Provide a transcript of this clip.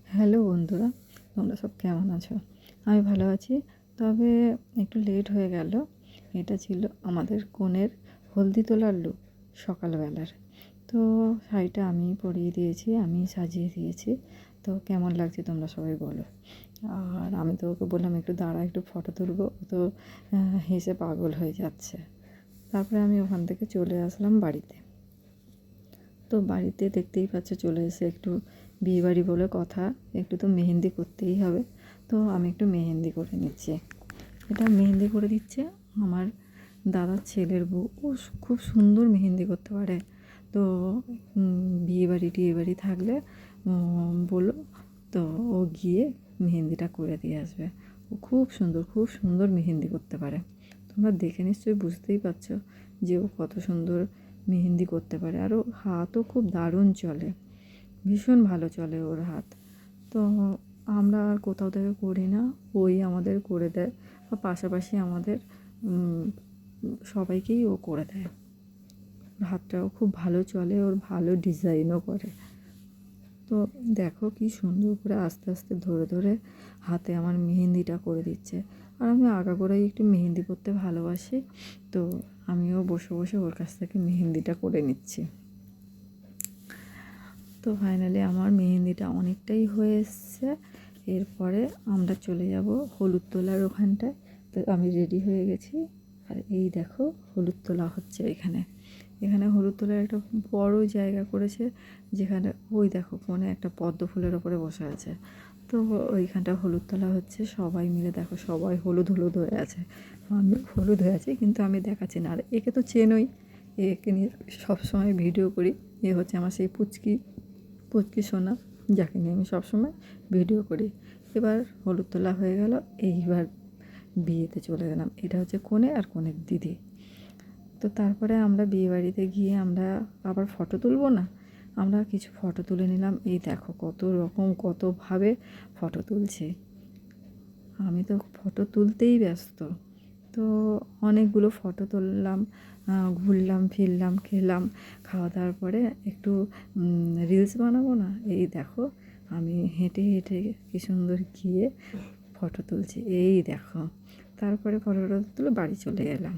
Hello বন্ধুরা, তোমরা সব কেমন আছো? আমি ভালো আছি। তবে একটু লেট হয়ে গেল। এটা ছিল আমাদের কনের হলদি তোলার লুক সকালবেলার। তো শাড়িটা আমি পরিয়ে দিয়েছি, আমি সাজিয়ে দিয়েছি। তো কেমন লাগছে তোমরা সবাই বলো। আর আমি তো ওকে বললাম একটু দাঁড়া, একটু ফটো তুলবো। ও তো হেসে পাগল হয়ে যাচ্ছে। তারপরে আমি ওখান থেকে চলে আসলাম বাড়িতে। তো বাড়িতে দেখতেই পাচ্ছ চলে এসে একটু বিয়েবাড়ি বলে কথা, একটু তো মেহেন্দি করতেই হবে। তো আমি একটু মেহেন্দি করে নিচ্ছি। এটা মেহেন্দি করে দিচ্ছে আমার দাদার ছেলের বউ। ও খুব সুন্দর মেহেন্দি করতে পারে। তো টিয়েবাড়ি থাকলে বললো, তো ও গিয়ে মেহেন্দিটা করে দিয়ে আসবে। ও খুব সুন্দর মেহেন্দি করতে পারে। তোমরা দেখে নিশ্চয়ই বুঝতেই পারছো যে ও কত সুন্দর মেহেন্দি করতে পারে। আর ওর হাতও খুব দারুণ চলে, ভীষণ ভালো চলে ওর হাত। তো আমরা আর কোথাও থেকে করি না, ওই আমাদের করে দেয়। বা পাশাপাশি আমাদের সবাইকেই ও করে দেয়। ওর হাতটাও খুব ভালো চলে, ওর ভালো ডিজাইনও করে। তো দেখো কি সুন্দর করে আস্তে আস্তে ধরে ধরে হাতে আমার মেহেন্দিটা করে দিচ্ছে। আর আমি আগাগোড়াই একটু মেহেন্দি করতে ভালোবাসি। তো আমিও বসে বসে ওর কাছ থেকে মেহেন্দিটা করে নিচ্ছি। তো ফাইনালি আমার মেহেন্দিটা অনেকটাই হয়ে এসছে। এরপরে আমরা চলে যাব হলুদ তোলার ওখানটায়। তো আমি রেডি হয়ে গেছি। আর এই দেখো হলুদ তোলা হচ্ছে এখানে হলুদ তোলার একটা বড় জায়গা করেছে, যেখানে ওই দেখো কোণে একটা পদ্ম ফুলের ওপরে বসে আছে। তো ওইখানটা হলুদ তোলা হচ্ছে, সবাই মিলে দেখো সবাই হলুদ হলুদ হয়ে আছে। আমি হলুদ হয়ে আছি কিন্তু আমি দেখাচ্ছি না। আর একে তো চেনই, একে নিয়ে সবসময় ভিডিও করি। এ হচ্ছে আমার সেই পুচকি সোনা, যাকে নিয়ে আমি সবসময় ভিডিও করি। এবার হলুদ তোলা হয়ে গেল, এইবার বিয়েতে চলে গেলাম। এটা হচ্ছে কনে আর কনের দিদি। তো তারপরে আমরা বিয়েবাড়িতে গিয়ে আমরা আবার ফটো তুলবো না, আমরা কিছু ফটো তুলে নিলাম। এই দেখো কত রকম কতভাবে ফটো তুলছে। আমি তো ফটো তুলতেই ব্যস্ত। তো অনেকগুলো ফটো তুললাম, ঘুরলাম ফিরলাম, খেলাম। খাওয়া দাওয়ার পরে একটু রিলস বানাবো না, এই দেখো আমি হেঁটে হেঁটে কী সুন্দর গিয়ে ফটো তুলছি। এই দেখো, তারপরে ফটোটা তুলে বাড়ি চলে এলাম।